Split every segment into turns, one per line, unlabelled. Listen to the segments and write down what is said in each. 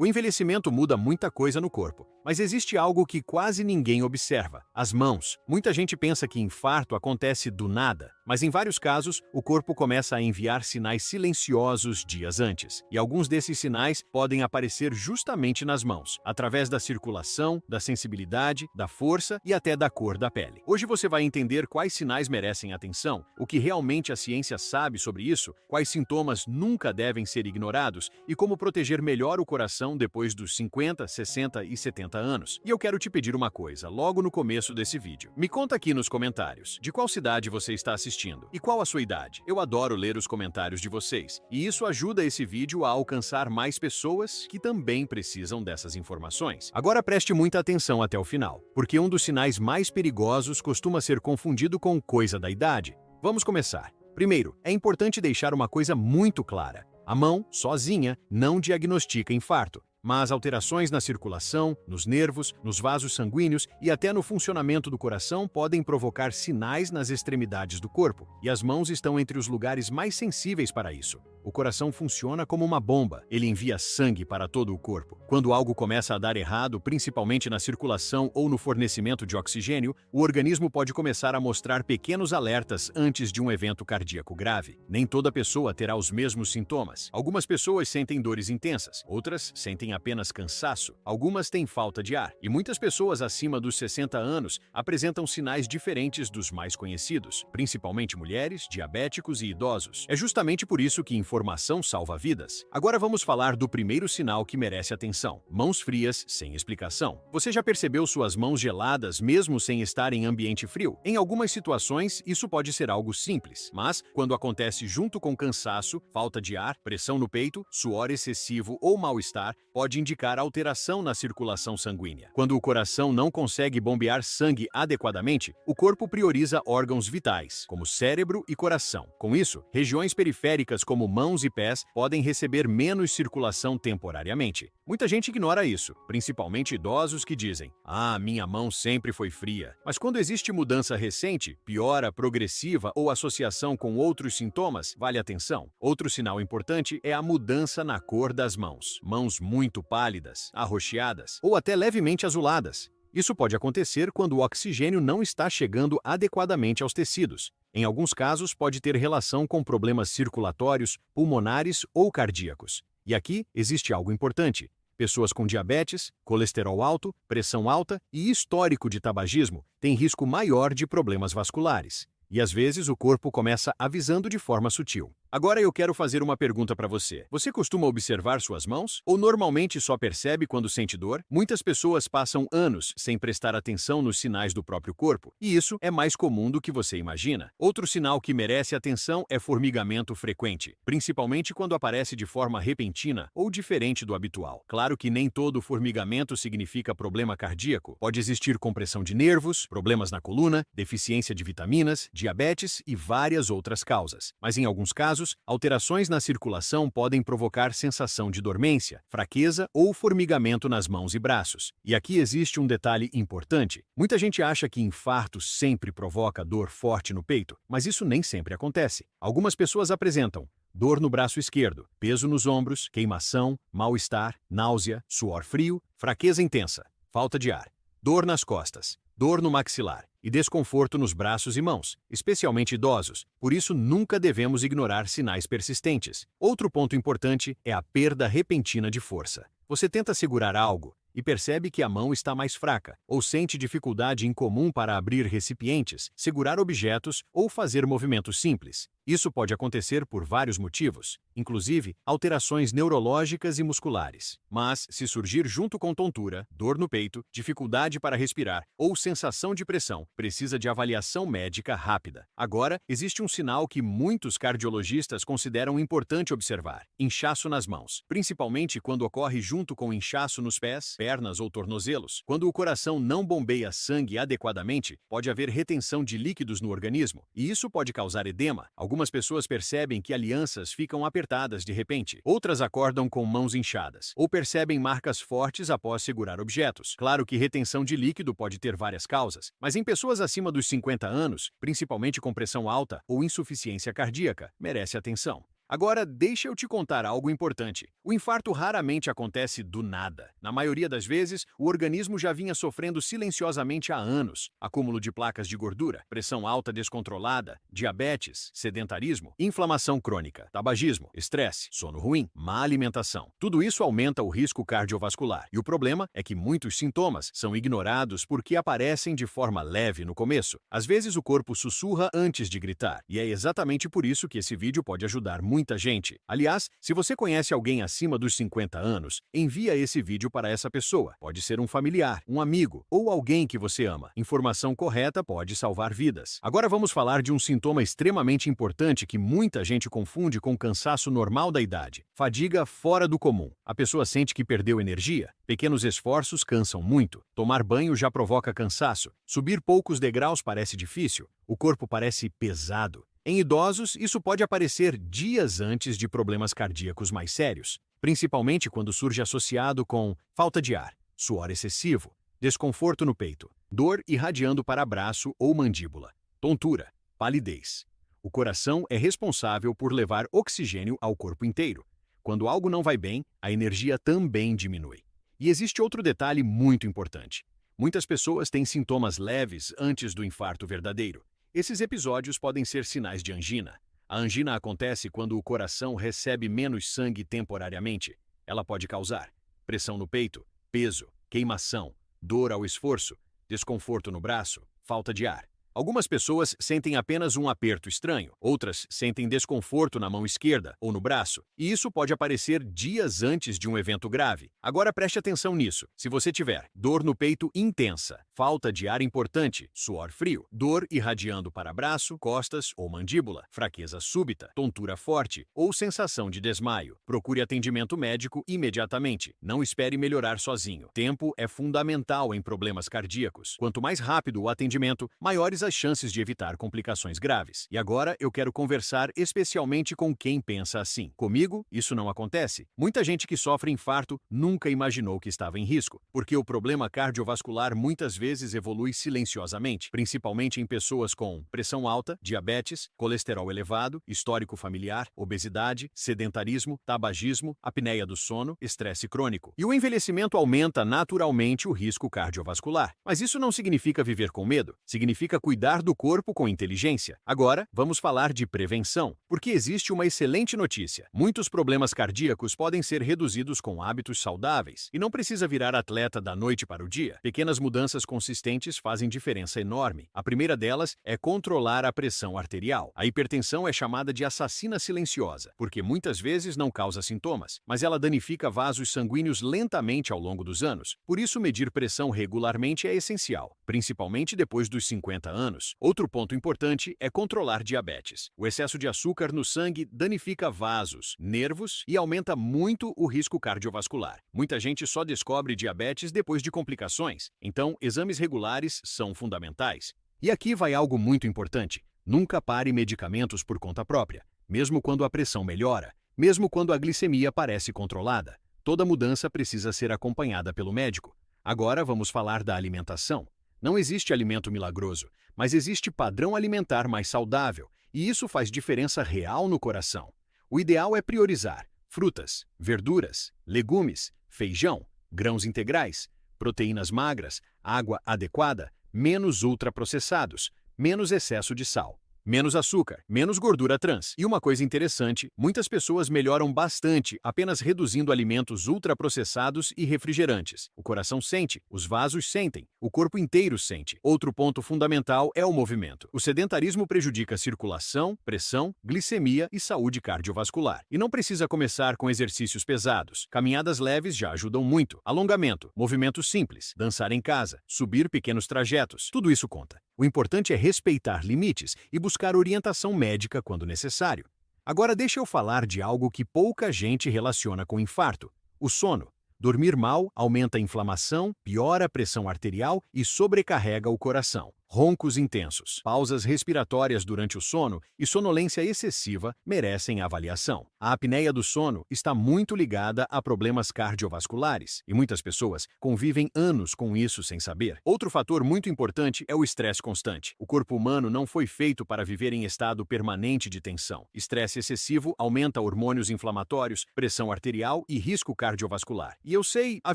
O envelhecimento muda muita coisa no corpo, mas existe algo que quase ninguém observa: as mãos. Muita gente pensa que infarto acontece do nada, mas em vários casos, o corpo começa a enviar sinais silenciosos dias antes. E alguns desses sinais podem aparecer justamente nas mãos, através da circulação, da sensibilidade, da força e até da cor da pele. Hoje você vai entender quais sinais merecem atenção, o que realmente a ciência sabe sobre isso, quais sintomas nunca devem ser ignorados e como proteger melhor o coração depois dos 50, 60 e 70 anos. E eu quero te pedir uma coisa, logo no começo desse vídeo. Me conta aqui nos comentários, de qual cidade você está assistindo e qual a sua idade. Eu adoro ler os comentários de vocês, e isso ajuda esse vídeo a alcançar mais pessoas que também precisam dessas informações. Agora preste muita atenção até o final, porque um dos sinais mais perigosos costuma ser confundido com coisa da idade. Vamos começar. Primeiro, é importante deixar uma coisa muito clara. A mão, sozinha, não diagnostica infarto, mas alterações na circulação, nos nervos, nos vasos sanguíneos e até no funcionamento do coração podem provocar sinais nas extremidades do corpo, e as mãos estão entre os lugares mais sensíveis para isso. O coração funciona como uma bomba, ele envia sangue para todo o corpo. Quando algo começa a dar errado, principalmente na circulação ou no fornecimento de oxigênio, o organismo pode começar a mostrar pequenos alertas antes de um evento cardíaco grave. Nem toda pessoa terá os mesmos sintomas. Algumas pessoas sentem dores intensas, outras sentem apenas cansaço, algumas têm falta de ar, e muitas pessoas acima dos 60 anos apresentam sinais diferentes dos mais conhecidos, principalmente mulheres, diabéticos e idosos. É justamente por isso que informação salva vidas. Agora vamos falar do primeiro sinal que merece atenção: mãos frias sem explicação. Você já percebeu suas mãos geladas mesmo sem estar em ambiente frio? Em algumas situações, isso pode ser algo simples, mas quando acontece junto com cansaço, falta de ar, pressão no peito, suor excessivo ou mal-estar, pode indicar alteração na circulação sanguínea. Quando o coração não consegue bombear sangue adequadamente, o corpo prioriza órgãos vitais, como cérebro e coração. Com isso, regiões periféricas como mãos e pés podem receber menos circulação temporariamente. Muita gente ignora isso, principalmente idosos que dizem: "Ah, minha mão sempre foi fria". Mas quando existe mudança recente, piora progressiva ou associação com outros sintomas, vale atenção. Outro sinal importante é a mudança na cor das mãos. Mãos muito pálidas, arroxeadas ou até levemente azuladas. Isso pode acontecer quando o oxigênio não está chegando adequadamente aos tecidos. Em alguns casos, pode ter relação com problemas circulatórios, pulmonares ou cardíacos. E aqui existe algo importante: pessoas com diabetes, colesterol alto, pressão alta e histórico de tabagismo têm risco maior de problemas vasculares. E às vezes o corpo começa avisando de forma sutil. Agora eu quero fazer uma pergunta para você. Você costuma observar suas mãos? Ou normalmente só percebe quando sente dor? Muitas pessoas passam anos sem prestar atenção nos sinais do próprio corpo, e isso é mais comum do que você imagina. Outro sinal que merece atenção é formigamento frequente, principalmente quando aparece de forma repentina ou diferente do habitual. Claro que nem todo formigamento significa problema cardíaco. Pode existir compressão de nervos, problemas na coluna, deficiência de vitaminas, diabetes e várias outras causas. Mas em alguns casos, alterações na circulação podem provocar sensação de dormência, fraqueza ou formigamento nas mãos e braços. E aqui existe um detalhe importante. Muita gente acha que infarto sempre provoca dor forte no peito, mas isso nem sempre acontece. Algumas pessoas apresentam dor no braço esquerdo, peso nos ombros, queimação, mal-estar, náusea, suor frio, fraqueza intensa, falta de ar, dor nas costas, dor no maxilar e desconforto nos braços e mãos, especialmente idosos. Por isso, nunca devemos ignorar sinais persistentes. Outro ponto importante é a perda repentina de força. Você tenta segurar algo e percebe que a mão está mais fraca, ou sente dificuldade incomum para abrir recipientes, segurar objetos ou fazer movimentos simples. Isso pode acontecer por vários motivos, inclusive alterações neurológicas e musculares. Mas, se surgir junto com tontura, dor no peito, dificuldade para respirar ou sensação de pressão, precisa de avaliação médica rápida. Agora, existe um sinal que muitos cardiologistas consideram importante observar: inchaço nas mãos, principalmente quando ocorre junto com inchaço nos pés, pernas ou tornozelos. Quando o coração não bombeia sangue adequadamente, pode haver retenção de líquidos no organismo, e isso pode causar edema. Algumas pessoas percebem que alianças ficam apertadas de repente, outras acordam com mãos inchadas, ou percebem marcas fortes após segurar objetos. Claro que retenção de líquido pode ter várias causas, mas em pessoas acima dos 50 anos, principalmente com pressão alta ou insuficiência cardíaca, merece atenção. Agora, deixa eu te contar algo importante. O infarto raramente acontece do nada. Na maioria das vezes, o organismo já vinha sofrendo silenciosamente há anos. Acúmulo de placas de gordura, pressão alta descontrolada, diabetes, sedentarismo, inflamação crônica, tabagismo, estresse, sono ruim, má alimentação. Tudo isso aumenta o risco cardiovascular. E o problema é que muitos sintomas são ignorados porque aparecem de forma leve no começo. Às vezes o corpo sussurra antes de gritar. E é exatamente por isso que esse vídeo pode ajudar muita gente. Aliás, se você conhece alguém acima dos 50 anos, envia esse vídeo para essa pessoa. Pode ser um familiar, um amigo ou alguém que você ama. Informação correta pode salvar vidas. Agora vamos falar de um sintoma extremamente importante que muita gente confunde com cansaço normal da idade. Fadiga fora do comum. A pessoa sente que perdeu energia. Pequenos esforços cansam muito. Tomar banho já provoca cansaço. Subir poucos degraus parece difícil. O corpo parece pesado. Em idosos, isso pode aparecer dias antes de problemas cardíacos mais sérios, principalmente quando surge associado com falta de ar, suor excessivo, desconforto no peito, dor irradiando para braço ou mandíbula, tontura, palidez. O coração é responsável por levar oxigênio ao corpo inteiro. Quando algo não vai bem, a energia também diminui. E existe outro detalhe muito importante. Muitas pessoas têm sintomas leves antes do infarto verdadeiro. Esses episódios podem ser sinais de angina. A angina acontece quando o coração recebe menos sangue temporariamente. Ela pode causar pressão no peito, peso, queimação, dor ao esforço, desconforto no braço, falta de ar. Algumas pessoas sentem apenas um aperto estranho, outras sentem desconforto na mão esquerda ou no braço, e isso pode aparecer dias antes de um evento grave. Agora preste atenção nisso. Se você tiver dor no peito intensa, falta de ar importante, suor frio, dor irradiando para braço, costas ou mandíbula, fraqueza súbita, tontura forte ou sensação de desmaio, procure atendimento médico imediatamente. Não espere melhorar sozinho. Tempo é fundamental em problemas cardíacos. Quanto mais rápido o atendimento, maiores as chances de evitar complicações graves. E agora eu quero conversar especialmente com quem pensa assim. Comigo, isso não acontece. Muita gente que sofre infarto nunca imaginou que estava em risco, porque o problema cardiovascular muitas vezes evolui silenciosamente, principalmente em pessoas com pressão alta, diabetes, colesterol elevado, histórico familiar, obesidade, sedentarismo, tabagismo, apneia do sono, estresse crônico. E o envelhecimento aumenta naturalmente o risco cardiovascular. Mas isso não significa viver com medo, significa cuidar do corpo com inteligência. Agora, vamos falar de prevenção, porque existe uma excelente notícia. Muitos problemas cardíacos podem ser reduzidos com hábitos saudáveis, e não precisa virar atleta da noite para o dia. Pequenas mudanças consistentes fazem diferença enorme. A primeira delas é controlar a pressão arterial. A hipertensão é chamada de assassina silenciosa, porque muitas vezes não causa sintomas, mas ela danifica vasos sanguíneos lentamente ao longo dos anos. Por isso, medir pressão regularmente é essencial, principalmente depois dos 50 anos. Outro ponto importante é controlar diabetes. O excesso de açúcar no sangue danifica vasos, nervos e aumenta muito o risco cardiovascular. Muita gente só descobre diabetes depois de complicações, então exames regulares são fundamentais. E aqui vai algo muito importante. Nunca pare medicamentos por conta própria, mesmo quando a pressão melhora, mesmo quando a glicemia parece controlada. Toda mudança precisa ser acompanhada pelo médico. Agora vamos falar da alimentação. Não existe alimento milagroso, mas existe padrão alimentar mais saudável, e isso faz diferença real no coração. O ideal é priorizar frutas, verduras, legumes, feijão, grãos integrais, proteínas magras, água adequada, menos ultraprocessados, menos excesso de sal, menos açúcar, menos gordura trans. E uma coisa interessante, muitas pessoas melhoram bastante apenas reduzindo alimentos ultraprocessados e refrigerantes. O coração sente, os vasos sentem, o corpo inteiro sente. Outro ponto fundamental é o movimento. O sedentarismo prejudica a circulação, pressão, glicemia e saúde cardiovascular. E não precisa começar com exercícios pesados. Caminhadas leves já ajudam muito. Alongamento, movimentos simples, dançar em casa, subir pequenos trajetos, tudo isso conta. O importante é respeitar limites e buscar orientação médica quando necessário. Agora deixa eu falar de algo que pouca gente relaciona com infarto: o sono. Dormir mal aumenta a inflamação, piora a pressão arterial e sobrecarrega o coração. Roncos intensos, pausas respiratórias durante o sono e sonolência excessiva merecem avaliação. A apneia do sono está muito ligada a problemas cardiovasculares e muitas pessoas convivem anos com isso sem saber. Outro fator muito importante é o estresse constante. O corpo humano não foi feito para viver em estado permanente de tensão. Estresse excessivo aumenta hormônios inflamatórios, pressão arterial e risco cardiovascular. E eu sei, a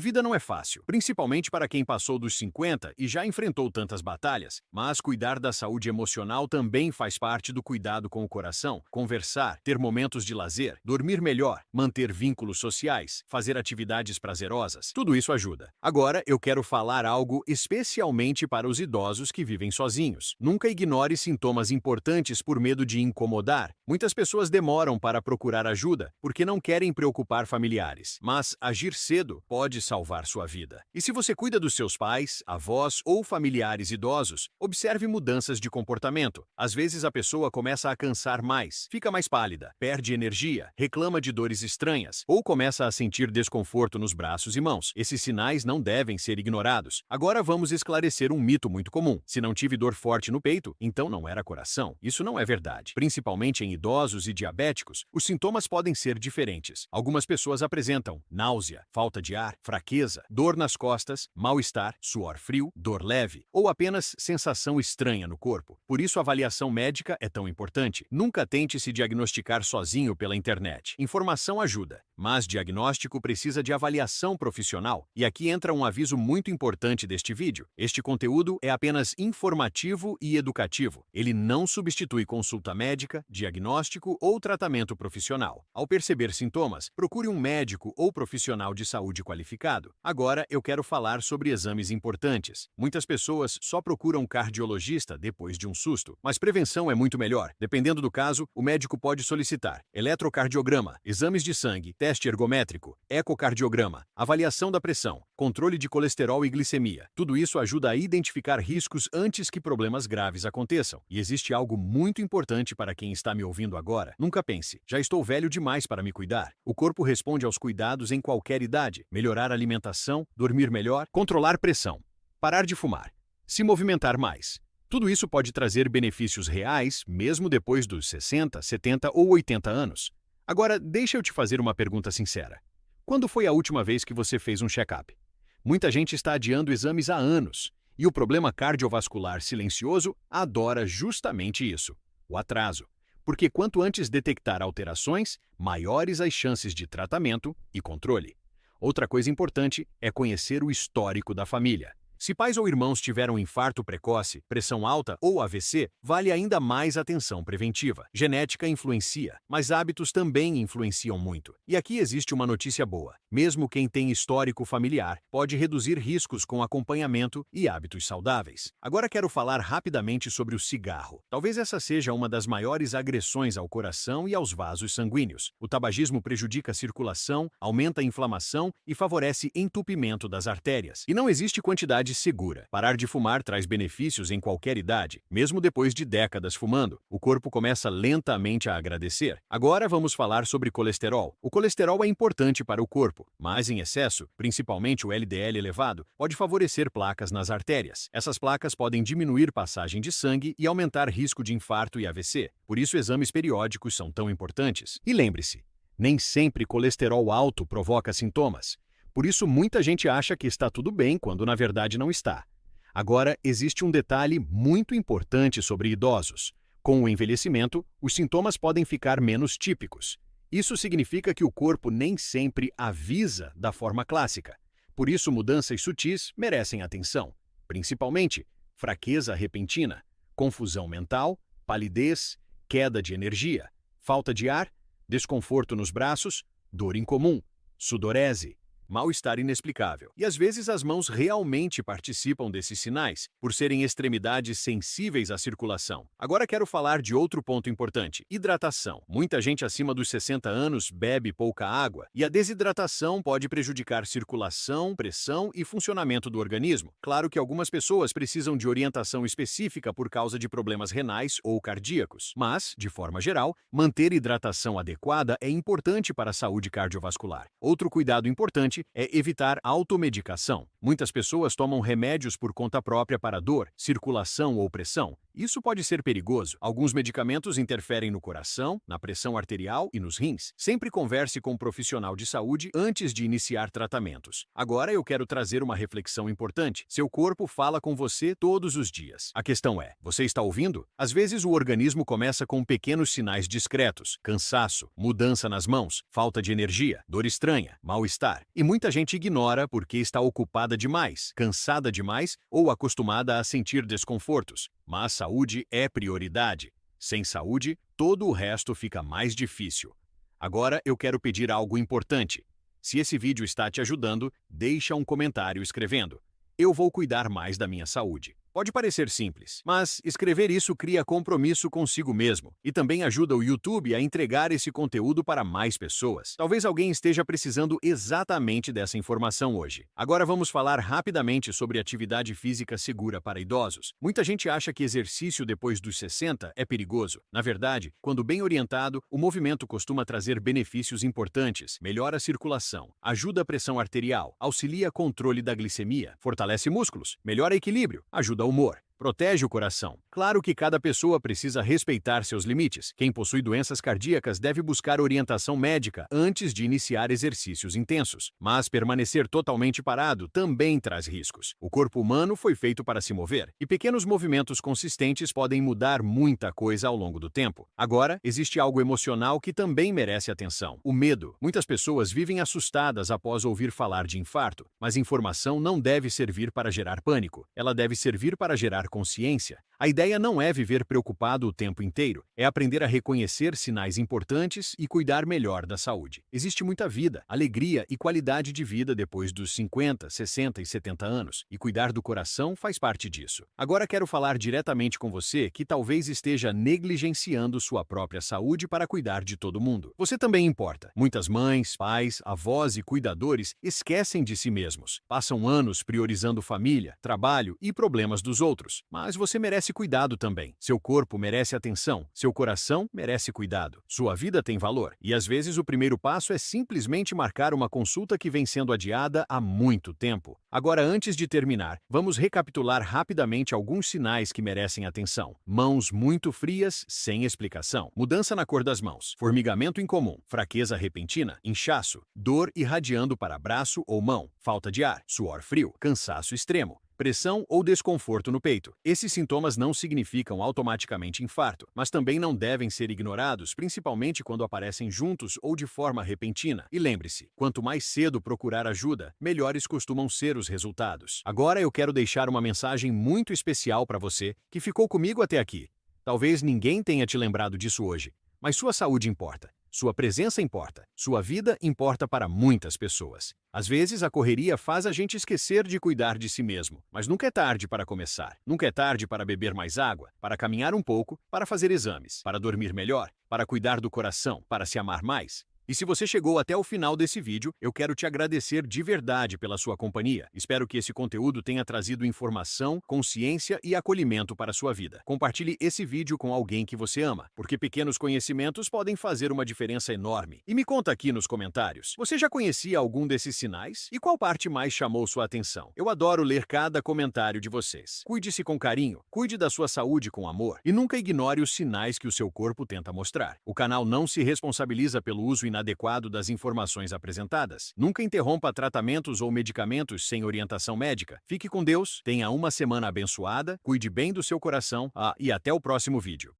vida não é fácil, principalmente para quem passou dos 50 e já enfrentou tantas batalhas. Mas cuidar da saúde emocional também faz parte do cuidado com o coração. Conversar, ter momentos de lazer, dormir melhor, manter vínculos sociais, fazer atividades prazerosas, tudo isso ajuda. Agora eu quero falar algo especialmente para os idosos que vivem sozinhos. Nunca ignore sintomas importantes por medo de incomodar. Muitas pessoas demoram para procurar ajuda porque não querem preocupar familiares. Mas agir cedo pode salvar sua vida. E se você cuida dos seus pais, avós ou familiares idosos, observe mudanças de comportamento. Às vezes a pessoa começa a cansar mais, fica mais pálida, perde energia, reclama de dores estranhas ou começa a sentir desconforto nos braços e mãos. Esses sinais não devem ser ignorados. Agora vamos esclarecer um mito muito comum. Se não tive dor forte no peito, então não era coração. Isso não é verdade. Principalmente em idosos e diabéticos, os sintomas podem ser diferentes. Algumas pessoas apresentam náusea, falta de ar, fraqueza, dor nas costas, mal-estar, suor frio, dor leve ou apenas sensação estranha no corpo. Por isso a avaliação médica é tão importante. Nunca tente se diagnosticar sozinho pela internet. Informação ajuda, mas diagnóstico precisa de avaliação profissional. E aqui entra um aviso muito importante deste vídeo. Este conteúdo é apenas informativo e educativo. Ele não substitui consulta médica, diagnóstico ou tratamento profissional. Ao perceber sintomas, procure um médico ou profissional de saúde qualificado. Agora eu quero falar sobre exames importantes. Muitas pessoas só procuram um cardiologista depois de um susto, mas prevenção é muito melhor. Dependendo do caso, o médico pode solicitar eletrocardiograma, exames de sangue, teste ergométrico, ecocardiograma, avaliação da pressão, controle de colesterol e glicemia. Tudo isso ajuda a identificar riscos antes que problemas graves aconteçam. E existe algo muito importante para quem está me ouvindo agora. Nunca pense, já estou velho demais para me cuidar. O corpo responde aos cuidados em qualquer idade. Melhorar a alimentação, dormir melhor, controlar pressão, parar de fumar, se movimentar mais. Tudo isso pode trazer benefícios reais, mesmo depois dos 60, 70 ou 80 anos. Agora, deixa eu te fazer uma pergunta sincera. Quando foi a última vez que você fez um check-up? Muita gente está adiando exames há anos, e o problema cardiovascular silencioso adora justamente isso, o atraso. Porque quanto antes detectar alterações, maiores as chances de tratamento e controle. Outra coisa importante é conhecer o histórico da família. Se pais ou irmãos tiveram infarto precoce, pressão alta ou AVC, vale ainda mais atenção preventiva. Genética influencia, mas hábitos também influenciam muito. E aqui existe uma notícia boa. Mesmo quem tem histórico familiar pode reduzir riscos com acompanhamento e hábitos saudáveis. Agora quero falar rapidamente sobre o cigarro. Talvez essa seja uma das maiores agressões ao coração e aos vasos sanguíneos. O tabagismo prejudica a circulação, aumenta a inflamação e favorece entupimento das artérias. E não existe quantidade segura. Parar de fumar traz benefícios em qualquer idade, mesmo depois de décadas fumando. O corpo começa lentamente a agradecer. Agora vamos falar sobre colesterol. O colesterol é importante para o corpo, mas em excesso, principalmente o LDL elevado, pode favorecer placas nas artérias. Essas placas podem diminuir passagem de sangue e aumentar risco de infarto e AVC. Por isso exames periódicos são tão importantes. E lembre-se, nem sempre colesterol alto provoca sintomas. Por isso, muita gente acha que está tudo bem quando na verdade não está. Agora, existe um detalhe muito importante sobre idosos. Com o envelhecimento, os sintomas podem ficar menos típicos. Isso significa que o corpo nem sempre avisa da forma clássica. Por isso, mudanças sutis merecem atenção. Principalmente, fraqueza repentina, confusão mental, palidez, queda de energia, falta de ar, desconforto nos braços, dor incomum, sudorese, mal-estar inexplicável. E às vezes as mãos realmente participam desses sinais, por serem extremidades sensíveis à circulação. Agora quero falar de outro ponto importante: hidratação. Muita gente acima dos 60 anos bebe pouca água, e a desidratação pode prejudicar circulação, pressão e funcionamento do organismo. Claro que algumas pessoas precisam de orientação específica por causa de problemas renais ou cardíacos, mas, de forma geral, manter hidratação adequada é importante para a saúde cardiovascular. Outro cuidado importante importante é evitar automedicação. Muitas pessoas tomam remédios por conta própria para dor, circulação ou pressão. Isso pode ser perigoso. Alguns medicamentos interferem no coração, na pressão arterial e nos rins. Sempre converse com um profissional de saúde antes de iniciar tratamentos. Agora eu quero trazer uma reflexão importante. Seu corpo fala com você todos os dias. A questão é, você está ouvindo? Às vezes o organismo começa com pequenos sinais discretos: cansaço, mudança nas mãos, falta de energia, dor estranha, mal-estar. E muita gente ignora porque está ocupada demais, cansada demais ou acostumada a sentir desconfortos. Mas saúde é prioridade. Sem saúde, todo o resto fica mais difícil. Agora eu quero pedir algo importante. Se esse vídeo está te ajudando, deixa um comentário escrevendo: "Eu vou cuidar mais da minha saúde". Pode parecer simples, mas escrever isso cria compromisso consigo mesmo e também ajuda o YouTube a entregar esse conteúdo para mais pessoas. Talvez alguém esteja precisando exatamente dessa informação hoje. Agora vamos falar rapidamente sobre atividade física segura para idosos. Muita gente acha que exercício depois dos 60 é perigoso. Na verdade, quando bem orientado, o movimento costuma trazer benefícios importantes: melhora a circulação, ajuda a pressão arterial, auxilia controle da glicemia, fortalece músculos, melhora equilíbrio, ajuda o humor, protege o coração. Claro que cada pessoa precisa respeitar seus limites. Quem possui doenças cardíacas deve buscar orientação médica antes de iniciar exercícios intensos. Mas permanecer totalmente parado também traz riscos. O corpo humano foi feito para se mover, e pequenos movimentos consistentes podem mudar muita coisa ao longo do tempo. Agora, existe algo emocional que também merece atenção: o medo. Muitas pessoas vivem assustadas após ouvir falar de infarto, mas informação não deve servir para gerar pânico. Ela deve servir para gerar consciência. A ideia não é viver preocupado o tempo inteiro, é aprender a reconhecer sinais importantes e cuidar melhor da saúde. Existe muita vida, alegria e qualidade de vida depois dos 50, 60 e 70 anos, e cuidar do coração faz parte disso. Agora quero falar diretamente com você que talvez esteja negligenciando sua própria saúde para cuidar de todo mundo. Você também importa. Muitas mães, pais, avós e cuidadores esquecem de si mesmos. Passam anos priorizando família, trabalho e problemas dos outros. Mas você merece cuidado também. Seu corpo merece atenção, seu coração merece cuidado. Sua vida tem valor, e às vezes o primeiro passo é simplesmente marcar uma consulta que vem sendo adiada há muito tempo. Agora, antes de terminar, vamos recapitular rapidamente alguns sinais que merecem atenção. Mãos muito frias, sem explicação. Mudança na cor das mãos. Formigamento incomum. Fraqueza repentina. Inchaço. Dor irradiando para braço ou mão. Falta de ar. Suor frio. Cansaço extremo. Pressão ou desconforto no peito. Esses sintomas não significam automaticamente infarto, mas também não devem ser ignorados, principalmente quando aparecem juntos ou de forma repentina. E lembre-se, quanto mais cedo procurar ajuda, melhores costumam ser os resultados. Agora eu quero deixar uma mensagem muito especial para você que ficou comigo até aqui. Talvez ninguém tenha te lembrado disso hoje, mas sua saúde importa. Sua presença importa. Sua vida importa para muitas pessoas. Às vezes, a correria faz a gente esquecer de cuidar de si mesmo. Mas nunca é tarde para começar. Nunca é tarde para beber mais água, para caminhar um pouco, para fazer exames, para dormir melhor, para cuidar do coração, para se amar mais. E se você chegou até o final desse vídeo, eu quero te agradecer de verdade pela sua companhia. Espero que esse conteúdo tenha trazido informação, consciência e acolhimento para a sua vida. Compartilhe esse vídeo com alguém que você ama, porque pequenos conhecimentos podem fazer uma diferença enorme. E me conta aqui nos comentários, você já conhecia algum desses sinais? E qual parte mais chamou sua atenção? Eu adoro ler cada comentário de vocês. Cuide-se com carinho, cuide da sua saúde com amor e nunca ignore os sinais que o seu corpo tenta mostrar. O canal não se responsabiliza pelo uso inadequado das informações apresentadas. Nunca interrompa tratamentos ou medicamentos sem orientação médica. Fique com Deus, tenha uma semana abençoada, cuide bem do seu coração e até o próximo vídeo.